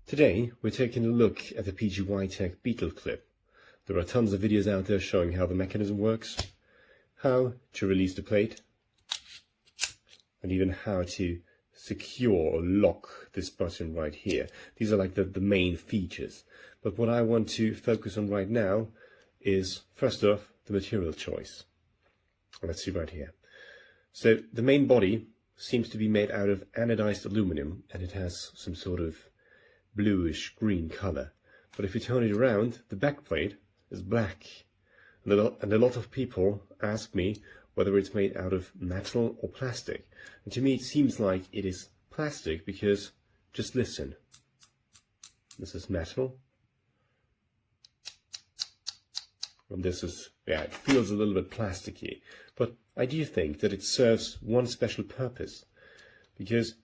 Today we're taking a look at the PGYTECH Beetle clip. There are tons of videos out there showing how the mechanism works, how to release the plate, and even how to secure or lock this button right here. These are like the main features. But what I want to focus on right now is, first off, the material choice. Let's see right here. So the main body seems to be made out of anodized aluminum, and it has some sort of bluish green color. But if you turn it around, the back plate is black. And a lot of people ask me whether it's made out of metal or plastic. And to me it seems like it is plastic because, just listen. This is metal. And this is, it feels a little bit plasticky. But I do think that it serves one special purpose. Because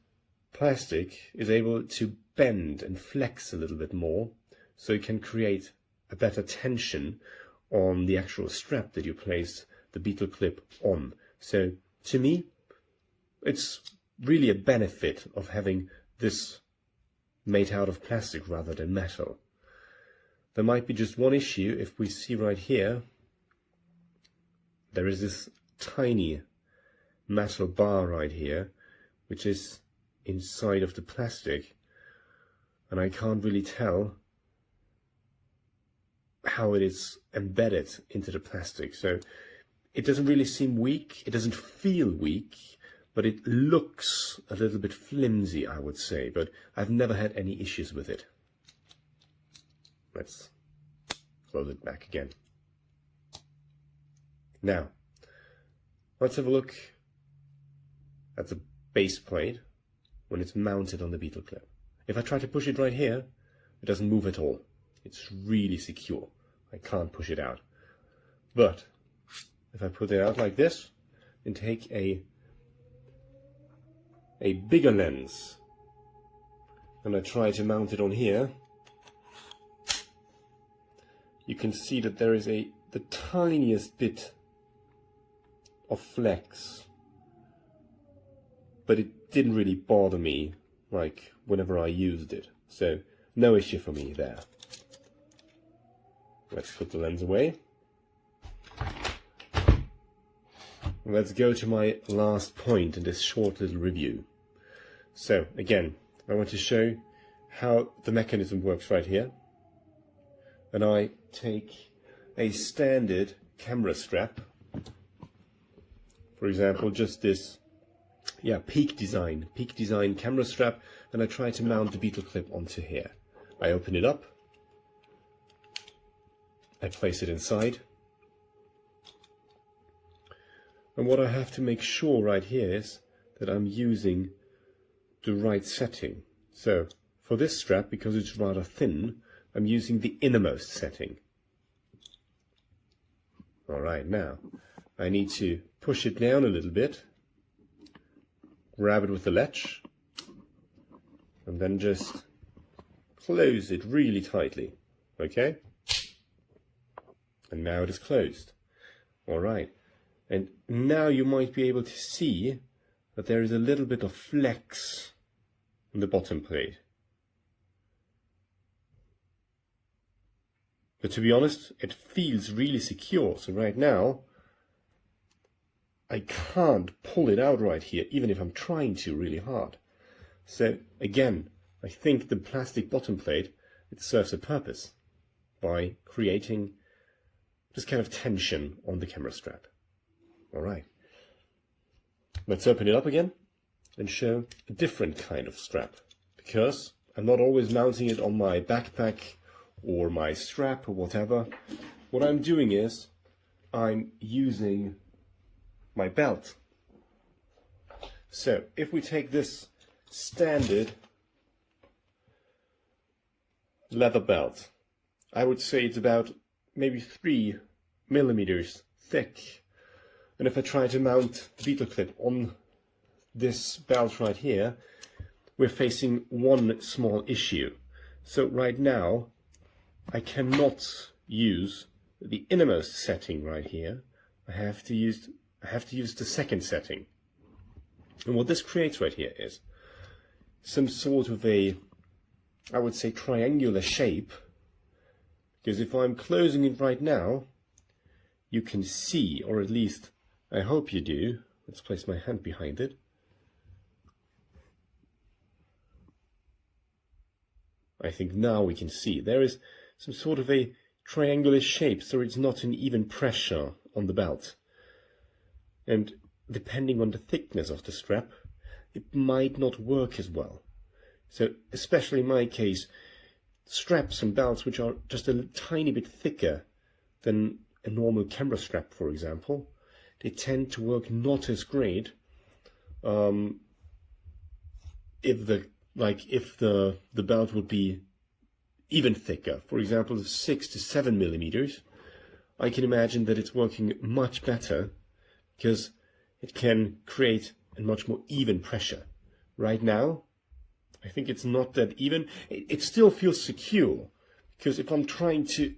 plastic is able to bend and flex a little bit more, so it can create a better tension on the actual strap that you place the Beetle clip on. So to me, it's really a benefit of having this made out of plastic rather than metal. There might be just one issue. If we see right here, there is this tiny metal bar right here, which is inside of the plastic, and I can't really tell how it is embedded into the plastic. So it doesn't really seem weak, it doesn't feel weak, but it looks a little bit flimsy, I would say, but I've never had any issues with it. Let's close it back again. Now, let's have a look at the base plate when it's mounted on the Beetle clip. If I try to push it right here, it doesn't move at all. It's really secure. I can't push it out. But if I put it out like this and take a bigger lens and I try to mount it on here, you can see that there is the tiniest bit of flex, but it didn't really bother me like whenever I used it, so no issue for me there. Let's put the lens away. Let's go to my last point in this short little review. So again, I want to show how the mechanism works right here. And I take a standard camera strap, for example, just this Peak design camera strap, and I try to mount the Beetle clip onto here. I open it up, I place it inside, and what I have to make sure right here is that I'm using the right setting. So for this strap, because it's rather thin, I'm using the innermost setting. Alright, now I need to push it down a little bit, grab it with the latch, and then just close it really tightly. Okay? And now it is closed. Alright. And now you might be able to see that there is a little bit of flex on the bottom plate. But to be honest, it feels really secure. So right now, I can't pull it out right here, even if I'm trying to really hard. So again, I think the plastic bottom plate, it serves a purpose by creating this kind of tension on the camera strap. Alright, let's open it up again and show a different kind of strap, because I'm not always mounting it on my backpack or my strap or whatever. What I'm doing is I'm using my belt. So if we take this standard leather belt, I would say it's about maybe 3 millimeters thick, and if I try to mount the Beetle clip on this belt right here, we're facing one small issue. So right now I cannot use the innermost setting right here. I have to use the second setting. And what this creates right here is some sort of a I would say, triangular shape, because if I'm closing it right now, you can see, or at least I hope you do. Let's place my hand behind it. I think now we can see there is some sort of a triangular shape, so it's not an even pressure on the belt. And depending on the thickness of the strap, it might not work as well. So especially in my case, straps and belts which are just a tiny bit thicker than a normal camera strap, for example, they tend to work not as great if the belt would be even thicker, for example 6 to 7 millimeters. I can imagine that it's working much better because it can create a much more even pressure. Right now, I think it's not that even. It still feels secure, because if I'm trying to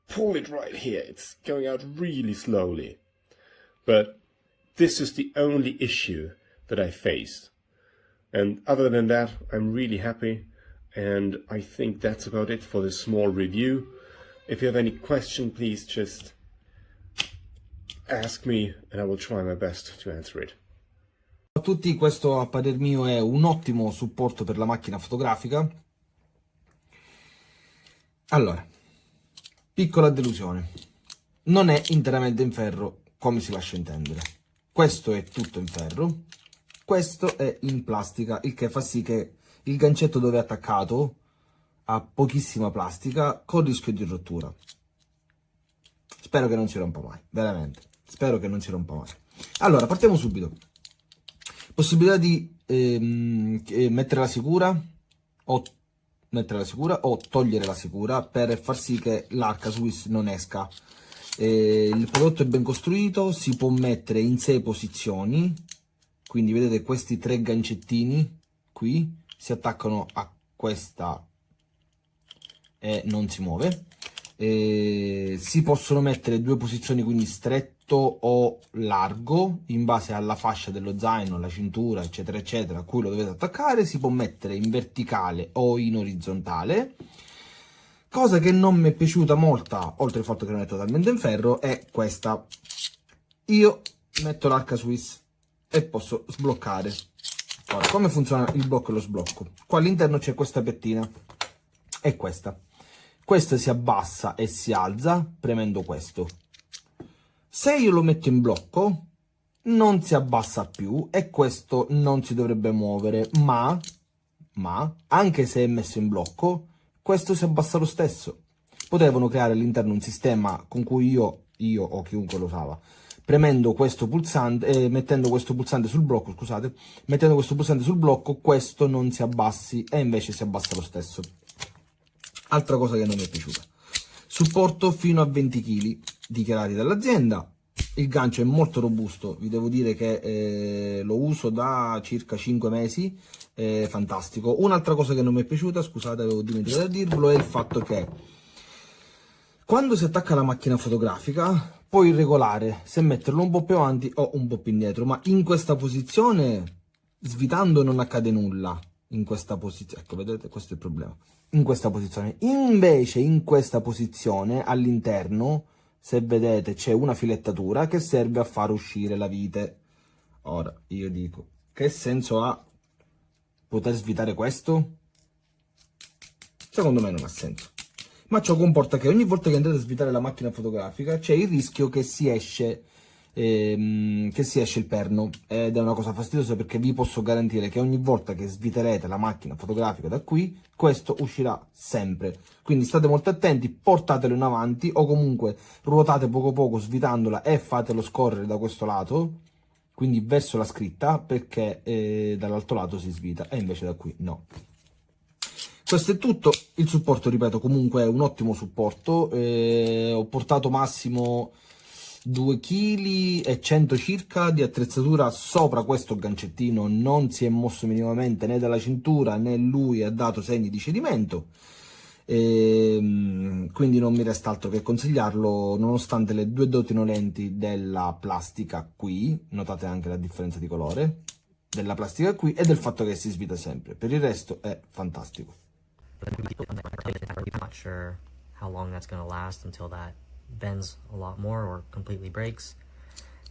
pull it right here, it's going out really slowly. But this is the only issue that I faced. And other than that, I'm really happy. And I think that's about it for this small review. If you have any question, please just ask me and I will try my best to answer it. A tutti, questo a parer mio è un ottimo supporto per la macchina fotografica. Allora, piccola delusione, non è interamente in ferro come si lascia intendere. Questo è tutto in ferro, questo è in plastica, il che fa sì che il gancetto dove è attaccato ha pochissima plastica con rischio di rottura. Spero che non si rompa mai, veramente, spero che non si rompa mai. Allora, partiamo subito. Possibilità di mettere la sicura o togliere la sicura per far sì che l'arca Swiss non esca. Il prodotto è ben costruito, si può mettere in 6 posizioni, quindi vedete questi 3 gancettini qui si attaccano a questa e non si muove. Si possono mettere 2 posizioni, quindi stretto o largo, in base alla fascia dello zaino, la cintura, eccetera eccetera, a cui lo dovete attaccare. Si può mettere in verticale o in orizzontale. Cosa che non mi è piaciuta molta, oltre al fatto che non è totalmente in ferro, è questa. Io metto l'arca Swiss e posso sbloccare. Ora, come funziona il blocco e lo sblocco? Qua all'interno c'è questa pettina e questa. Questa si abbassa e si alza premendo questo. Se io lo metto in blocco non si abbassa più e questo non si dovrebbe muovere, ma anche se è messo in blocco questo si abbassa lo stesso. Potevano creare all'interno un sistema con cui io o chiunque lo usava, premendo questo pulsante, mettendo questo pulsante sul blocco, scusate, mettendo questo pulsante sul blocco, questo non si abbassi e invece si abbassa lo stesso. Altra cosa che non mi è piaciuta: supporto fino a 20 kg dichiarati dall'azienda. Il gancio è molto robusto, vi devo dire che lo uso da circa 5 mesi, è fantastico. Un'altra cosa che non mi è piaciuta, scusate avevo dimenticato di dirvelo, è il fatto che quando si attacca la macchina fotografica puoi regolare se metterlo un po' più avanti o un po' più indietro, ma in questa posizione, svitando, non accade nulla. In questa posizione, ecco, vedete, questo è il problema. In questa posizione, invece in questa posizione all'interno, se vedete, c'è una filettatura che serve a far uscire la vite. Ora io dico, che senso ha poter svitare questo? Secondo me non ha senso, ma ciò comporta che ogni volta che andrete a svitare la macchina fotografica c'è il rischio che si esce il perno, ed è una cosa fastidiosa, perché vi posso garantire che ogni volta che sviterete la macchina fotografica da qui, questo uscirà sempre. Quindi state molto attenti, portatelo in avanti o comunque ruotate poco poco svitandola e fatelo scorrere da questo lato, quindi verso la scritta, perché dall'altro lato si svita e invece da qui no. Questo è tutto. Il supporto, ripeto, comunque è un ottimo supporto. Ho portato massimo 2 kg e 100 circa di attrezzatura sopra questo gancettino, non si è mosso minimamente né dalla cintura né lui ha dato segni di cedimento, quindi non mi resta altro che consigliarlo, nonostante le 2 doti lenti della plastica qui, notate anche la differenza di colore della plastica qui e del fatto che si svita sempre. Per il resto è fantastico. I'm not sure how long that's going to last until that bends a lot more or completely breaks.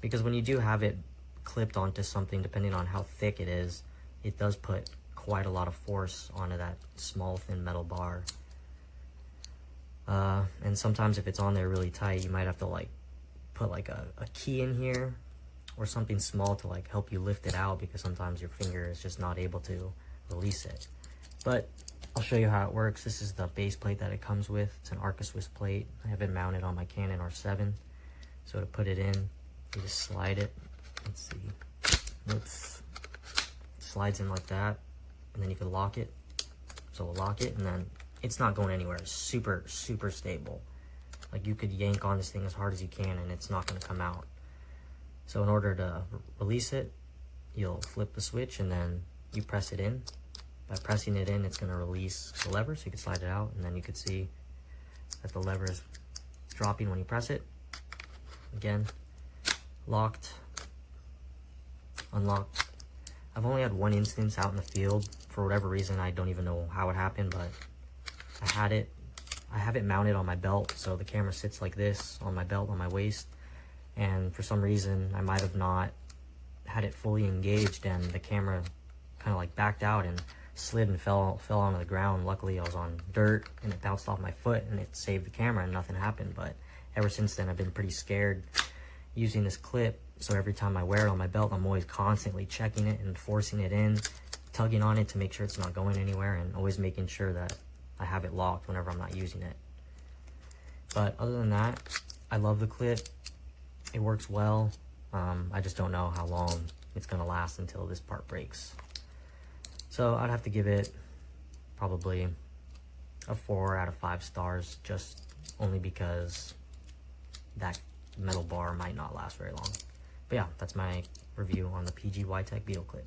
Because when you do have it clipped onto something, depending on how thick it is, it does put quite a lot of force onto that small thin metal bar. And sometimes if it's on there really tight, you might have to like put like a key in here or something small to like help you lift it out, because sometimes your finger is just not able to release it. But I'll show you how it works. This is the base plate that it comes with. It's an Arca Swiss plate. I have it mounted on my Canon R7. So to put it in, you just slide it. Let's see. Oops. It slides in like that, and then you can lock it. So we'll lock it, and then it's not going anywhere. It's super, super stable. Like you could yank on this thing as hard as you can, and it's not going to come out. So in order to release it, you'll flip the switch, and then you press it in. By pressing it in, it's going to release the lever, so you can slide it out, and then you can see that the lever is dropping when you press it. Again, locked, unlocked. I've only had one instance out in the field. For whatever reason, I don't even know how it happened, but I have it mounted on my belt, so the camera sits like this on my belt, on my waist, and for some reason, I might have not had it fully engaged, and the camera kind of like backed out and slid and fell onto the ground. Luckily, I was on dirt, and it bounced off my foot, and it saved the camera, and nothing happened. But ever since then, I've been pretty scared using this clip, so every time I wear it on my belt, I'm always constantly checking it and forcing it in, tugging on it to make sure it's not going anywhere, and always making sure that I have it locked whenever I'm not using it. But other than that, I love the clip. It works well. I just don't know how long it's going to last until this part breaks. So I'd have to give it probably a 4 out of 5 stars, just only because that metal bar might not last very long. But yeah, that's my review on the PGYTECH Beetle clip.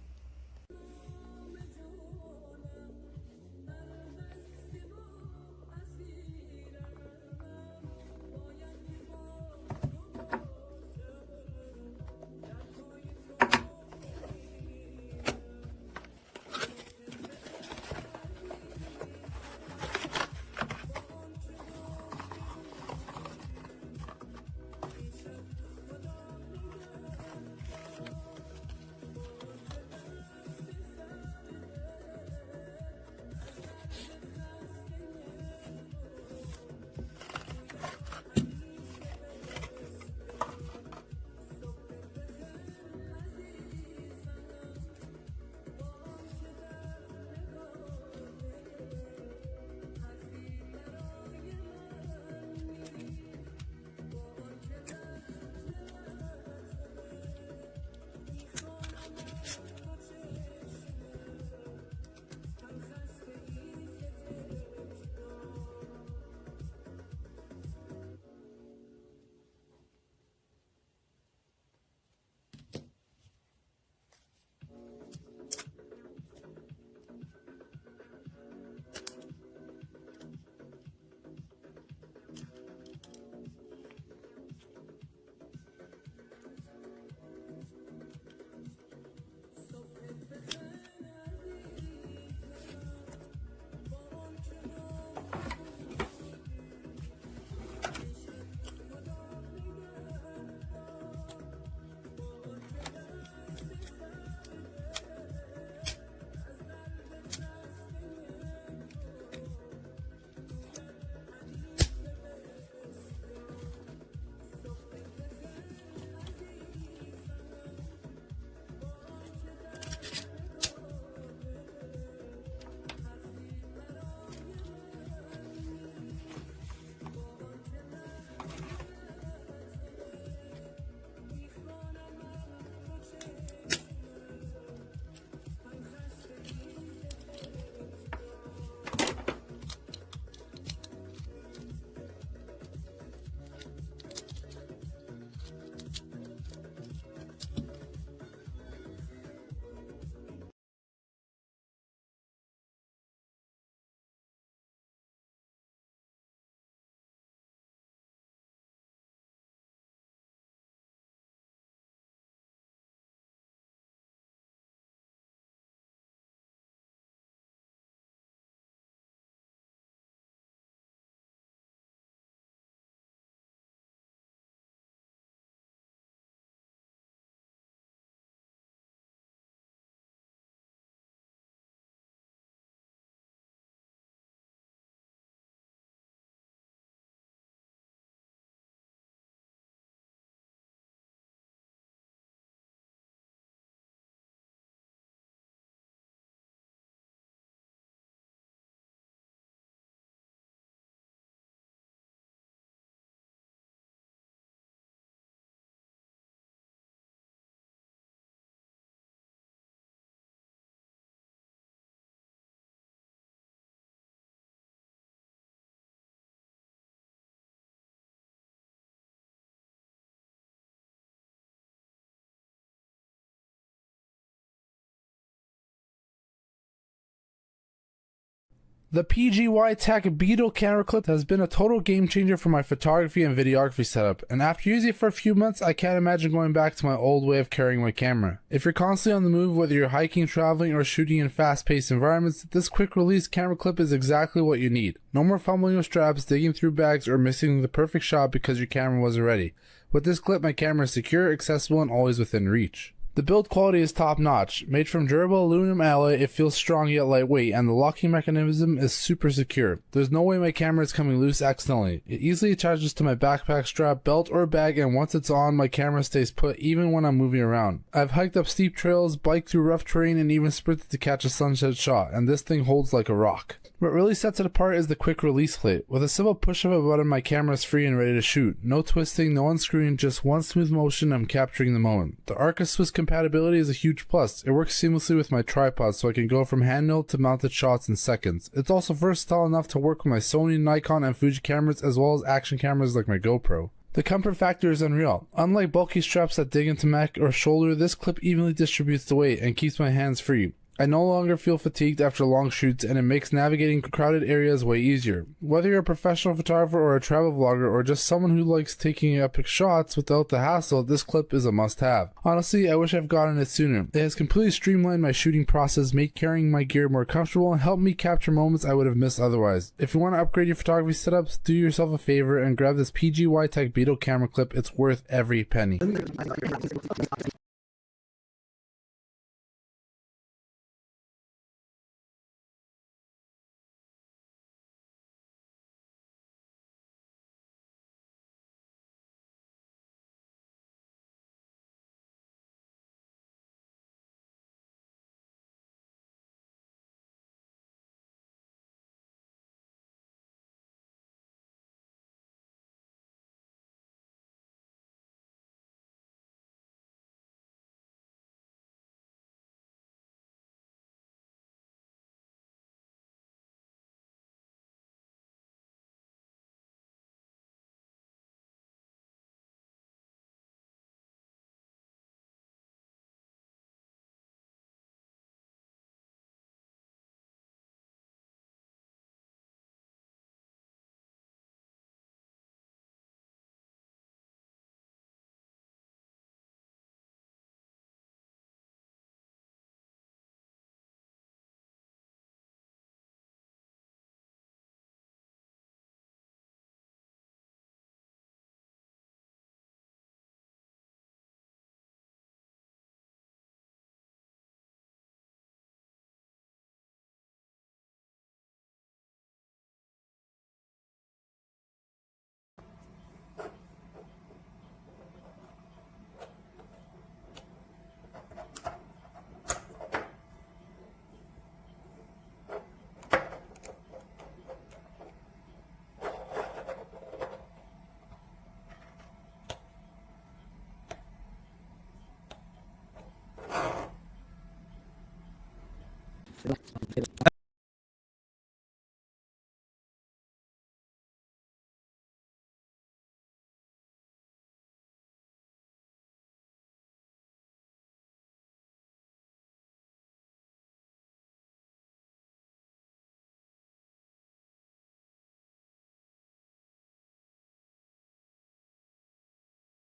The PGYTECH Beetle camera clip has been a total game changer for my photography and videography setup, and after using it for a few months, I can't imagine going back to my old way of carrying my camera. If you're constantly on the move, whether you're hiking, traveling, or shooting in fast-paced environments, this quick release camera clip is exactly what you need. No more fumbling with straps, digging through bags, or missing the perfect shot because your camera wasn't ready. With this clip, my camera is secure, accessible, and always within reach. The build quality is top notch. Made from durable aluminum alloy, it feels strong yet lightweight, and the locking mechanism is super secure. There's no way my camera is coming loose accidentally. It easily attaches to my backpack strap, belt, or bag, and once it's on, my camera stays put even when I'm moving around. I've hiked up steep trails, biked through rough terrain, and even sprinted to catch a sunset shot, and this thing holds like a rock. What really sets it apart is the quick release plate. With a simple push of a button, my camera is free and ready to shoot. No twisting, no unscrewing, just one smooth motion. I'm capturing the moment. The Arca Swiss compatibility is a huge plus. It works seamlessly with my tripod, so I can go from handheld to mounted shots in seconds. It's also versatile enough to work with my Sony, Nikon, and Fuji cameras, as well as action cameras like my GoPro. The comfort factor is unreal. Unlike bulky straps that dig into neck or shoulder, this clip evenly distributes the weight and keeps my hands free. I no longer feel fatigued after long shoots, and it makes navigating crowded areas way easier. Whether you're a professional photographer or a travel vlogger or just someone who likes taking epic shots without the hassle, this clip is a must-have. Honestly, I wish I've gotten it sooner. It has completely streamlined my shooting process, made carrying my gear more comfortable, and helped me capture moments I would have missed otherwise. If you want to upgrade your photography setups, do yourself a favor and grab this PGYTECH Beetle camera clip. It's worth every penny.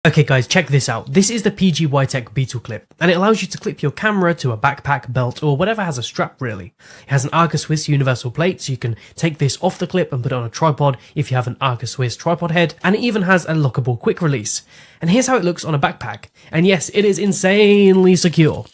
Okay guys, check this out. This is the PGYTECH Beetle clip, and it allows you to clip your camera to a backpack, belt, or whatever has a strap really. It has an Arca Swiss universal plate, so you can take this off the clip and put it on a tripod if you have an Arca Swiss tripod head, and it even has a lockable quick release. And here's how it looks on a backpack, and yes, it is insanely secure.